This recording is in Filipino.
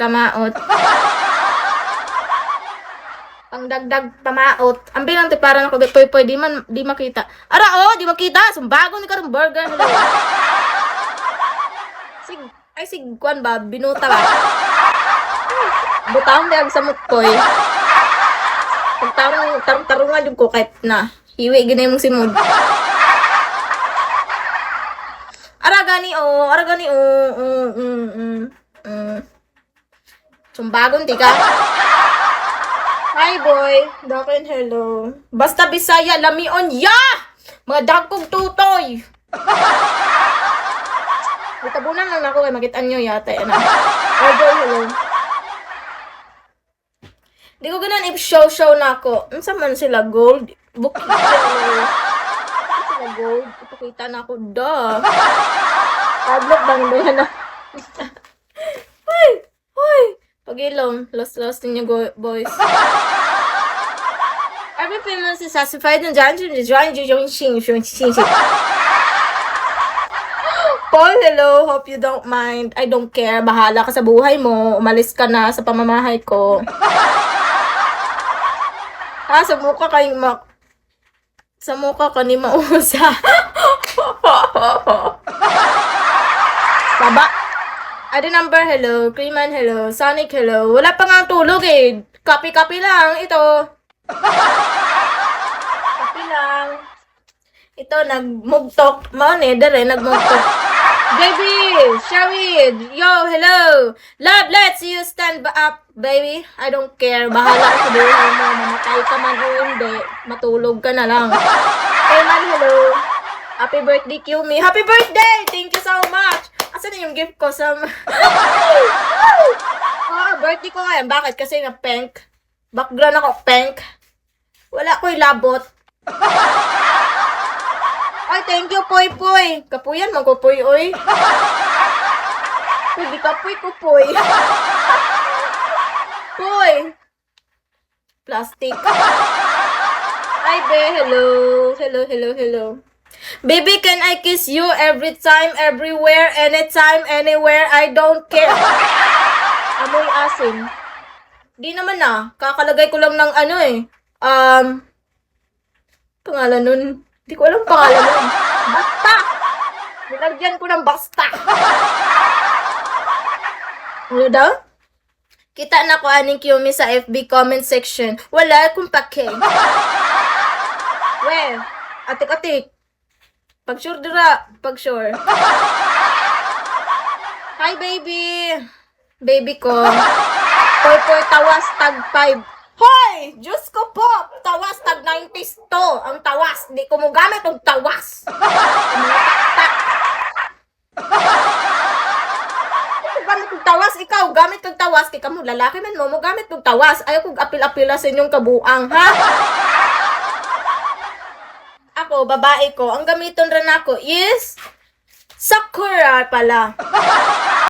Kamaot. Pangdagdag pamaot. Ang bilang ti para ako poy di makita. Ara di makita. Sumbago ni karong burger. Hello. Sig kwan ba binuta ba? Butang diag sa mukkoy. Tarungan yung ko kahit na. Hiwi gina mong simod. Aragani Sumbagon ti ka. Hi boy, dakin hello. Basta Bisaya lamion ya. Mga dagkog tutoy. Bitabunan lang ako kay makitaan nyo yata na. Hi boy, hello. Di ko ganan if show na ako. Unsa man sila gold? Bukit sila gold. Ipakita na ako da. Padlock bang ba yan na? Hoy! Pag-ilong. Lost ninyo boys. Every famous is satisfied ng Paul, hello. Hope you don't mind. I don't care. Bahala ka sa buhay mo. Umalis ka na sa pamamahay ko. Sa mukha kayong sa mukha ka ni mausa. Baba. Adi number, hello. Creeman, hello. Sonic, hello. Wala pa nga tulog eh. Copy lang. Ito. Copy lang. Ito, nag-mugtok. Dere, nag-mugtok. Baby, Shawid. Yo, hello. Love, let's you stand up, baby. I don't care. Bahala ka sa buhay mo. Mamatay ka man o hindi. Matulog ka na lang. Hey man, hello. Happy birthday, Qme. Happy birthday! Thank you so much. Asan na yung gift ko sa... birthday ko ngayon. Bakit? Kasi na pink. Background ako, pink. Wala ko'y labot. Ay, thank you, Poy. Kapuyan, magkupoy, oy. Pwede kapoy, kupoy. Poy. Plastic. Hi, be. Hello. Baby, can I kiss you every time, everywhere, anytime, anywhere? I don't care. Amoy asin. Di naman na. Kakalagay ko lang ng pangalan nun. Di ko alam pangalan nun. Basta! Nilagyan ko ng basta. Ano daw? Kita na ko aning Qme sa FB comment section. Wala akong pake. Well, atik-atik. Pag-sure dira. Pag-sure. Hi, baby. Baby ko. Poy, tawas, tag 5. Hoy! Diyos ko po! Tawas, tag 90s to. Ang tawas. Di ko mo gamit ang tawas. Gamit kong tawas. Ikaw, gamit kong tawas. Kaya mo, lalaki man mo gamit kong tawas. Ayaw kong apil-apila sa inyong kabuang, ha? Ako, babae ko, ang gamiton rin ako is Sakura pala.